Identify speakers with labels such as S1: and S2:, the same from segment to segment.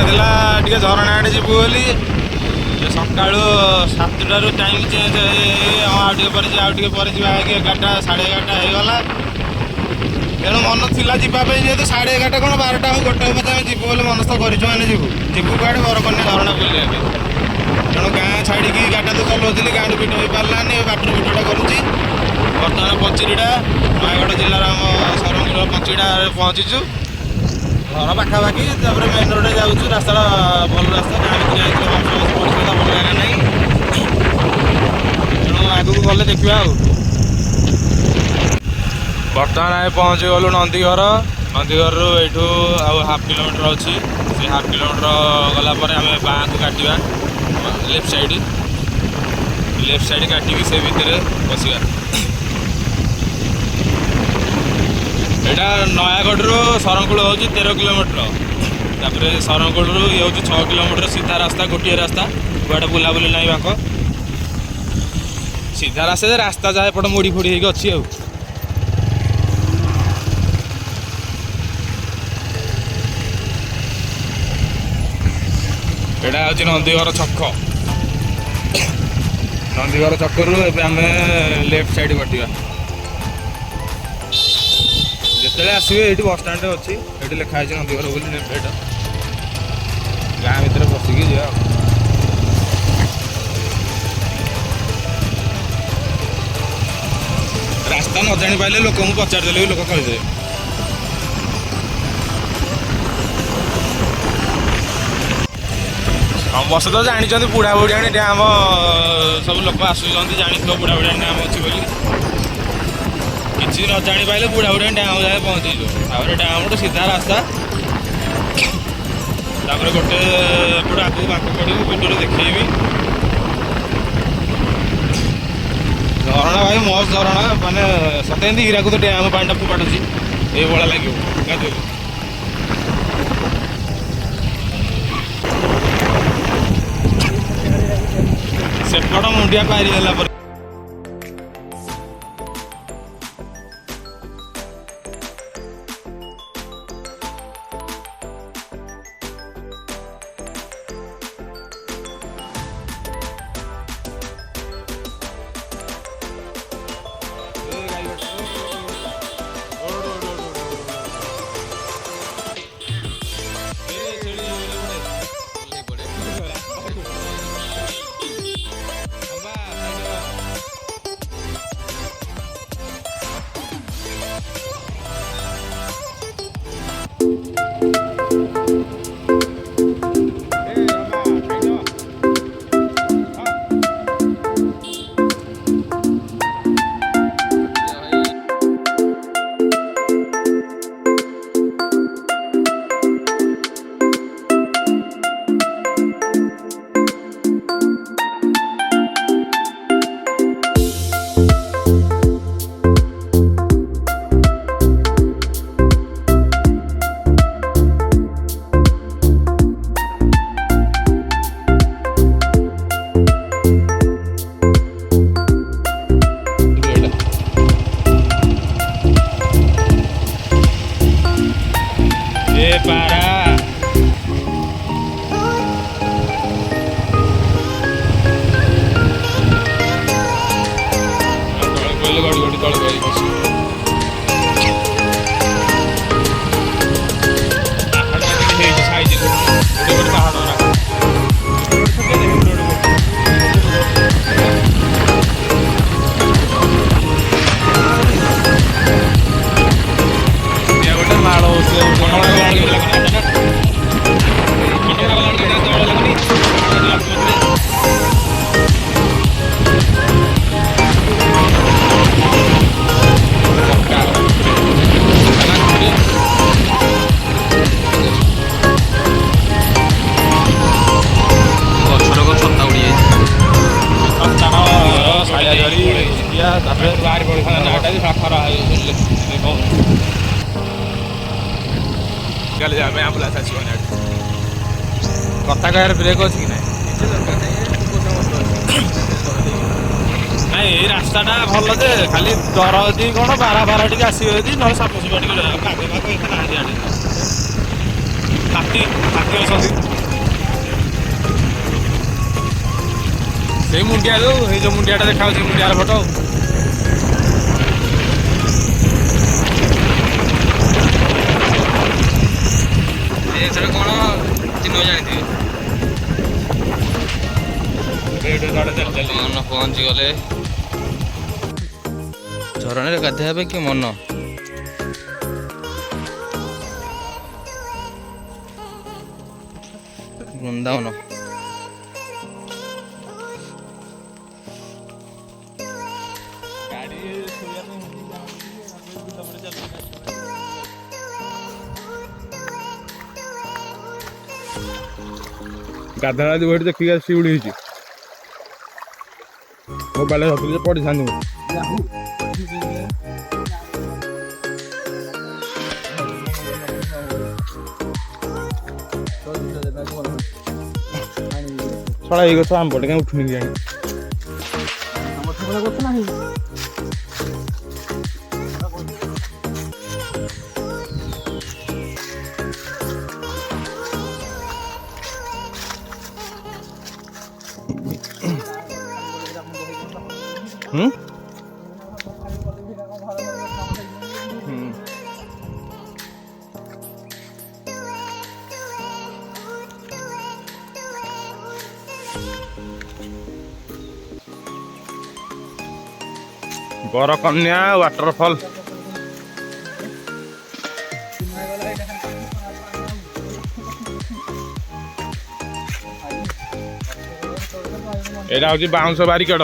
S1: ହେଇଥିଲା ଟିକେ ଝରଣା ଆଡ଼େ ଯିବୁ ବୋଲି ସକାଳୁ 7ଟାରୁ ଟାଇମ୍ ଚେଞ୍ଜ ଆଉ ଟିକେ ପରେ ଯିବା 11ଟା 11:30 ହେଇଗଲା। ତେଣୁ ମନ ଥିଲା ଯିବା ପାଇଁ ଯେହେତୁ 11:30 କ'ଣ 12ଟା ଆଉ 1ଟା ମତେ ଆମେ ଯିବୁ ବୋଲି ମନସ୍ଥ କରିଛୁ। ମାନେ ଯିବୁ କୁଆଡ଼େ ବରକନ୍ୟା ଝରଣା ବୁଲିବା ପାଇଁ। ତେଣୁ ଗାଁ ଛାଡ଼ିକି ଗାଡ଼ିଟା ତ ଚଲାଉଥିଲି, ଗାଁରୁ ଭିଡ଼ ହେଇପାରିଲାନି, ବାଟରୁ ଭିଡ଼ଟା କରୁଛି। ବର୍ତ୍ତମାନ ପଞ୍ଚିରିଟା ନୟାଗଡ଼ ଜିଲ୍ଲାର ଆମ ସରଙ୍କୁଳ ପଞ୍ଚିରିଟାରେ ପହଞ୍ଚିଛୁ। ଘର ପାଖାପାଖି, ତାପରେ ମେନ୍ ରୋଡ଼ରେ ଯାଉଛୁ। ରାସ୍ତାଟା ଭଲ ରାସ୍ତା, ଗାଁ ଭିତରେ ଯାଇଥିଲେ ପଡ଼ିଥିଲା ଭଲ ଜାଗା ନାହିଁ। ତେଣୁ ଆଗକୁ ଗଲେ ଦେଖିବା ଆଉ। ବର୍ତ୍ତମାନ ଆମେ ପହଞ୍ଚିଗଲୁ ନନ୍ଦୀଘର। ନନ୍ଦୀଘରରୁ ଏଇଠୁ ଆଉ 1/2 କିଲୋମିଟର ଅଛି। ସେ 1/2 କିଲୋମିଟର ଗଲା ପରେ ଆମେ ବାଁକୁ କାଟିବା, ଲେଫ୍ଟ ସାଇଡ଼ କାଟିକି ସେ ଭିତରେ ବସିବା। ଏଇଟା ନୟାଗଡ଼ରୁ ସରଙ୍କୁଳ ହେଉଛି 13 କିଲୋମିଟର। ତାପରେ ସରଙ୍କୁଳରୁ ଇଏ ହେଉଛି 6 କିଲୋମିଟର। ସିଧା ରାସ୍ତା, ଗୋଟିଏ ରାସ୍ତା, କୁଆଡ଼େ ବୁଲାବୁଲି ନାହିଁ ବାଙ୍କ। ସିଧା ରାସ୍ତା ଯାହା ଏପଟେ ମୋଡ଼ି ଫୋଡ଼ି ହେଇକି ଅଛି ଆଉ। ଏଇଟା ହେଉଛି ନନ୍ଦୀଘର ଛକ। ନନ୍ଦୀଘର ଛକରୁ ଏବେ ଆମେ ଲେଫ୍ଟ ସାଇଡ଼ କଟିବା। ଯେତେବେଳେ ଆସିବେ ଏଇଠି ବସଷ୍ଟାଣ୍ଡ ଅଛି, ଏଇଠି ଲେଖା ହେଇଛି ନନ୍ଦୀଘର ବୋଲି। ଏଇଟା ଗାଁ ଭିତରେ ବସିକି ଯିବା। ରାସ୍ତା ନ ଜାଣିପାରିଲେ ଲୋକଙ୍କୁ ପଚାରିଦେଲେ ବି ଲୋକ କହିଦେବେ। ସମସ୍ତେ ତ ଜାଣିଛନ୍ତି ବୁଢ଼ାବୁଢ଼ିଆଣୀ ଡ୍ୟାମ୍, ସବୁ ଲୋକ ଆସୁଛନ୍ତି, ଜାଣିଥିବ ବୁଢ଼ାବୁଢ଼ିଆଣୀ ଡ୍ୟାମ୍ ଅଛି ବୋଲି। କିଛି ନ ଜାଣିପାରିଲେ ବୁଢ଼ାବୁଢ଼ିଆଣୀ ଡ୍ୟାମ୍ ଯାଏ ପହଞ୍ଚିଯିବ। ତାପରେ ଡ୍ୟାମ୍ ଗୋଟେ ସିଧା ରାସ୍ତା, ତାପରେ ଗୋଟେ ଏପଟେ ଆଗକୁ ବାଙ୍କ ପଡ଼ିବୁ, ଭିଡ଼ିଓରେ ଦେଖେଇବି। ଝରଣା ଭାଇ ମସ୍ତ ଝରଣା, ମାନେ ସତେ ଏମିତି ହୀରାକୁଦ ଡ୍ୟାମ୍ ପାଣିଟା ଫୋପାଡୁଛି ଏଇଭଳିଆ ଲାଗିବ ଗାଧୋଇଲେ। ସେପଟ ମୁଣ୍ଡିଆ ପାରି ହେଲା ପରେ କଥା କହିବାର ବ୍ରେକ୍ ଅଛି କି ନାହିଁ? ନାଇଁ, ଏଇ ରାସ୍ତାଟା ଭଲ ଯେ ଖାଲି ଡର ଯଦି କ'ଣ ବାର ଟିକେ ଆସିବେ ଯଦି, ନହେଲେ ସାପ ସୁପା ଟିକେ ପାଗ ଏତେ ନାହାନ୍ତି। ହାତୀ ଅଛନ୍ତି। ସେଇ ମୁଣ୍ଡିଆ ଯୋଉ ମୁଣ୍ଡିଆଟା ଦେଖାଉଛି ମୁଣ୍ଡିଆର ଫଟୋ। ଏଥିରେ କ'ଣ ଚିହ୍ନ ଜାଣିଥିବେ। ବର୍ତ୍ତମାନ ପହଞ୍ଚିଗଲେ ଝରଣାରେ ଗାଧୋଇବା ପାଇଁ କି ମନ। ବୃନ୍ଦାବନ ଗାଧେଇଲା ଯୋଉ ଦେଖିକି ଶିଉଳି ହେଇଛି ମୋବାଇଲ ଧରିଥିଲି ଯେ ପଢିଥାନ୍ତି ମୁଁ। ଛଡ଼ା ଏଇ ଗଛ ଆମ୍ବଟେ କାଇଁ ଉଠୁନି କି ଜାଣି। ବରକନ୍ୟା waterfall। ଏଇଟା ହଉଛି ବାଉଁଶ ବାରିକେଡ।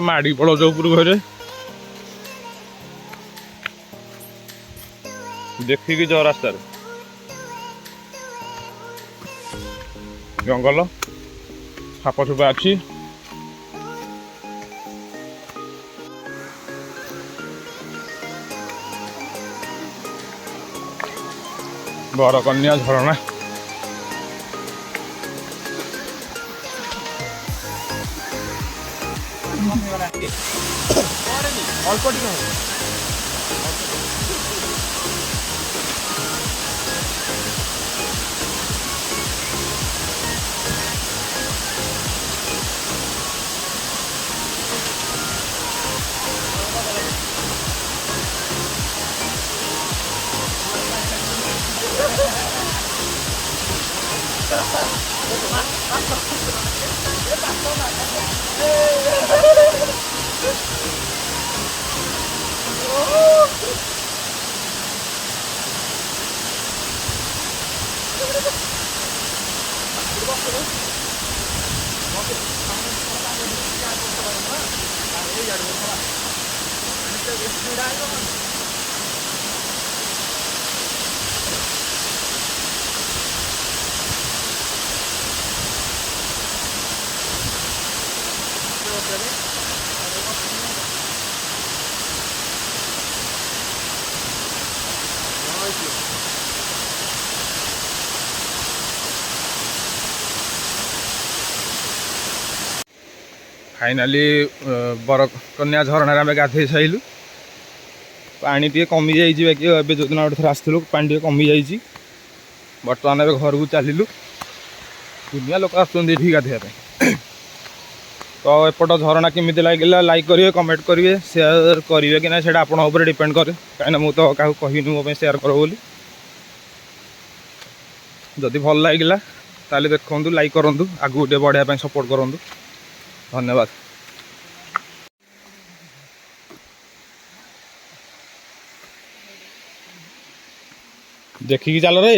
S1: ମାଡ଼ି ପଳାଉଛ ଉପରକୁ ଘରେ ଦେଖିକି ଯାଅ। ରାସ୍ତାରେ ଜଙ୍ଗଲ ସାପ ସୁପା ଅଛି। ବରକନ୍ୟା ଝରଣା ଅଳ୍ପ ଟିକେ फाइनाली बरकन्या झरणार आम गाधे साइलु। पानी टे कमी जाइए बाकी ए जो दिन गोटे आसलु पानी टे कमी जाइए। बर्तमान ए घर को चलू दुनिया लोक आसठी गाधेवाई। तो एपट झरणा केमी लगे लाइक करेंगे कमेंट करेंगे शेयर करेंगे कि ना से आप डिपेंड करे कहीं मुझे तो क्या कहनी मो शेयर कर बोली। जदि भल लगे ताले देखु लाइक करूँ आगू टे बढ़ाई सपोर्ट करूँ। धन्यवाद। देखिकी चल रे।